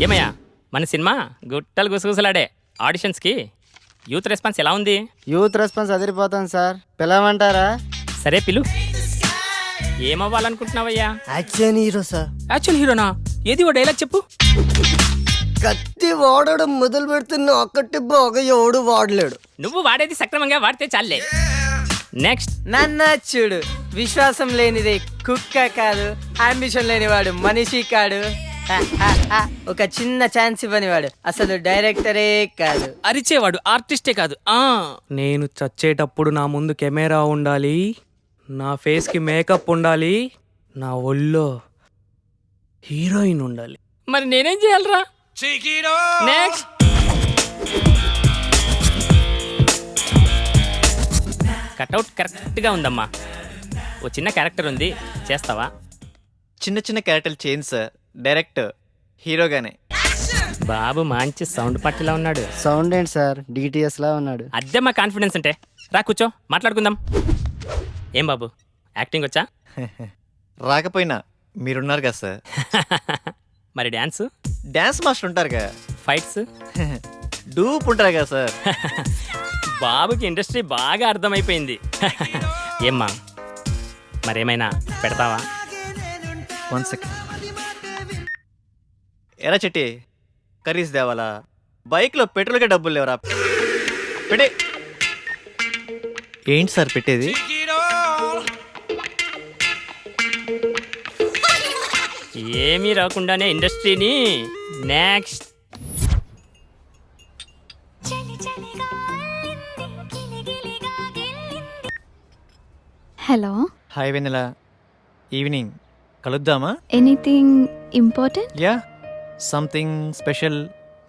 ఏమయ్యా మన సినిమా గుట్టలు గుసగుసలాడే ఆడిషన్స్కి యూత్ రెస్పాన్స్ ఎలా ఉంది? యూత్ రెస్పాన్స్ అదిరిపోతుంది సార్. పిలవమంటారా? సరే పిలు. ఏమవ్వాలనుకుంటున్నావయ్యా? Action hero sir. యాక్షన్ హీరోనా? ఏది ఓ డైలాగ్ చెప్పు. కత్తి వాడడం మొదలు పెడుతున్న ఒక్కటి బాగా ఎవడు వాడలేడు. నువ్వు వాడేది సక్రమంగా వాడితే చాలే. నెక్స్ట్. నన్న చూడు, విశ్వాసం లేనిది కుక్క కాదు, అంబిషన్ లేనివాడు మనిషి కాడు, ఒక చిన్న ఛాన్స్ ఇవ్వనివాడు అసలు డైరెక్టరే కాదు. అరిచేవాడు ఆర్టిస్టే కాదు. నేను చచ్చేటప్పుడు నా ముందు కెమెరా ఉండాలి, నా ఫేస్కి మేకప్ ఉండాలి, నా ఒళ్ళో హీరోయిన్ ఉండాలి. మరి నేనేం చేయాలరా? నెక్స్ట్. కట్అవుట్ కరెక్ట్గా ఉందమ్మా. ఓ చిన్న క్యారెక్టర్ ఉంది, చేస్తావా? చిన్న చిన్న క్యారెక్టర్లు చేంజ్ సార్, డైరెక్ట్ హీరోగానే. బాబు మంచి సౌండ్ పట్టిలా ఉన్నాడు. సౌండ్ ఏంటి సార్, డిటిఎస్ లా ఉన్నాడు. అద్దె మా కాన్ఫిడెన్స్ అంటే. రా కూర్చో, మాట్లాడుకుందాం. ఏం బాబు, యాక్టింగ్ వచ్చా? రాకపోయినా మీరున్నారు కదా సార్. మరి డ్యాన్స్? డ్యాన్స్ మాస్టర్ ఉంటారుగా. ఫైట్స్? డూప్ ఉంటారు కదా సార్. బాబుకి ఇండస్ట్రీ బాగా అర్థమైపోయింది. ఏమ్మా, మరేమైనా పెడతావా? 1 సెకండ్. ఎరా చెట్టి, కర్రీస్ తేవాలా? బైక్లో పెట్రోల్కే డబ్బులు లేవరా? పెట్టే. ఏంటి సార్ పెట్టేది? ఏమీ రాకుండానే ఇండస్ట్రీని. Next. Hello. Hi Vennela, evening కలుద్దామా? Anything important? Yeah, something special.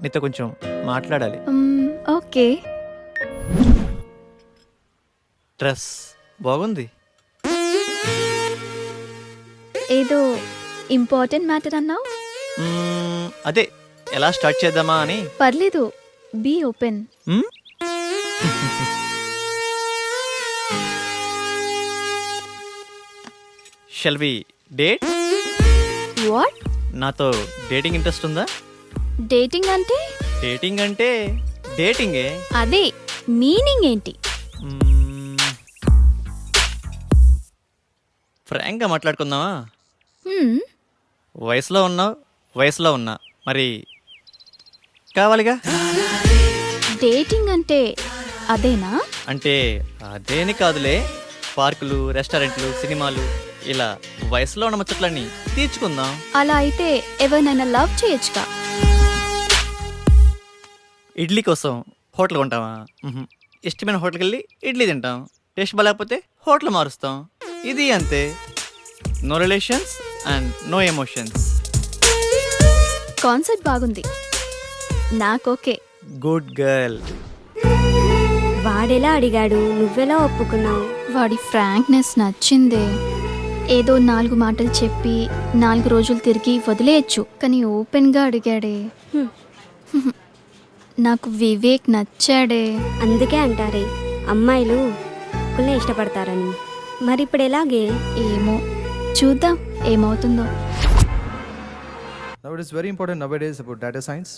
నీతో కొంచెం మాట్లాడాలి. ఓకే. డ్రెస్ బాగుంది. ఏదో ఇంపార్టెంట్ మ్యాటర్ అన్నావు. అదే ఎలా స్టార్ట్ చేద్దామా అని. పర్లేదు, be open. Shall we date? What? నాతో డేటింగ్ ఇంట్రెస్ట్ ఉందా? డేటింగ్ అంటే? డేటింగ్ అంటే డేటింగే. అదే మీనింగ్ ఏంటి? ఫ్రాంక్గా మాట్లాడుకుందామా? హ్మ్, వయసులో ఉన్నావు, వయసులో ఉన్నా, మరి కావాలిగా. డేటింగ్ అంటే అదేనా? అంటే అదేని కాదులే, పార్కులు, రెస్టారెంట్లు, సినిమాలు, ఇలా వయసులో ఉన్న ముచ్చట్లన్నీ తీర్చుకుందాం. అలా అయితే ఎవరినైనా లవ్ చేయొచ్చుగా. ఇడ్లీ కోసం హోటల్ కొంటామా? ఇష్టమైన హోటల్కి వెళ్ళి ఇడ్లీ తింటాం. టేస్ట్ బాగాలేకపోతే హోటల్ మారుస్తాం. ఇది అంతే. No relations and no emotions. Concept బాగుంది, నాకోకే. Good girl. వాడెలా అడిగాడు, నువ్వెలా ఒప్పుకున్నావు? వాడి ఫ్రాంక్నెస్ నచ్చిందే. ఏదో 4 మాటలు చెప్పి 4 రోజులు తిరిగి వదిలేయచ్చు, కానీ ఓపెన్గా అడిగాడే. నాకు వివేక్ నచ్చాడే. అందుకే అంటారే అమ్మాయిలు ఒక్కళ్ళే ఇష్టపడతారని. మరి ఇప్పుడు ఎలాగే? ఏమో, చూద్దాం ఏమవుతుందో. Now it is very important nowadays about data science.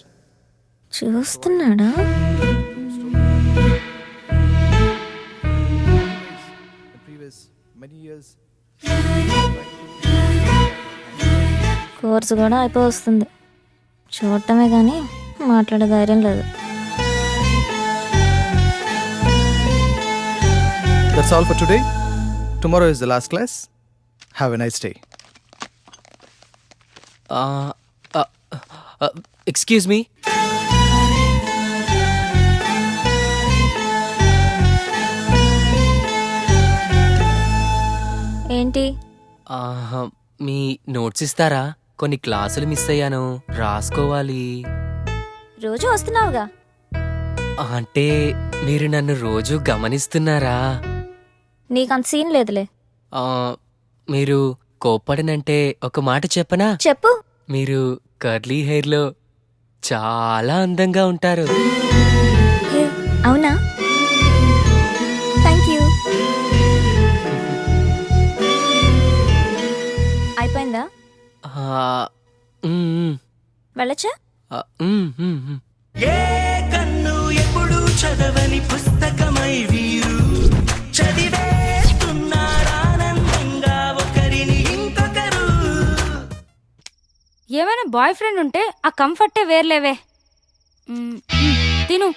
చూస్తున్నాడా? The previous many years. Course కూడా అయిపోయి వస్తుంది, చూడటమే కానీ మాట్లాడే ధైర్యం లేదు. That's all for today. Tomorrow is the last class. Have a nice day. Excuse me. ఏంటి? మీ నోట్స్ ఇస్తారా? కొన్ని క్లాసులు మిస్ అయ్యాను, రాసుకోవాలి. రోజు వస్తున్నావుగా. అంటే మీరు నన్ను రోజు గమనిస్తున్నారా? నీకంత సీన్ లేదులే. మీరు కోప్పడనంటే ఒక మాట చెప్పనా? చెప్పు. మీరు కర్లీ హెయిర్లో చాలా అందంగా ఉంటారు. అవునా? Thank you. అయిపోయిందా? మ్మ్. వెళ్ళచ్చా? మ్, మ్, మ్. ఏ కన్ను ఎప్పుడు చదవని పుస్తకమై వీరు చదివేస్తున్నారానందంగా ఒకరిని ఇంకొకరు. ఏమైనా బాయ్ ఫ్రెండ్ ఉంటే ఆ కంఫర్టే వేర్లేవే. తిను.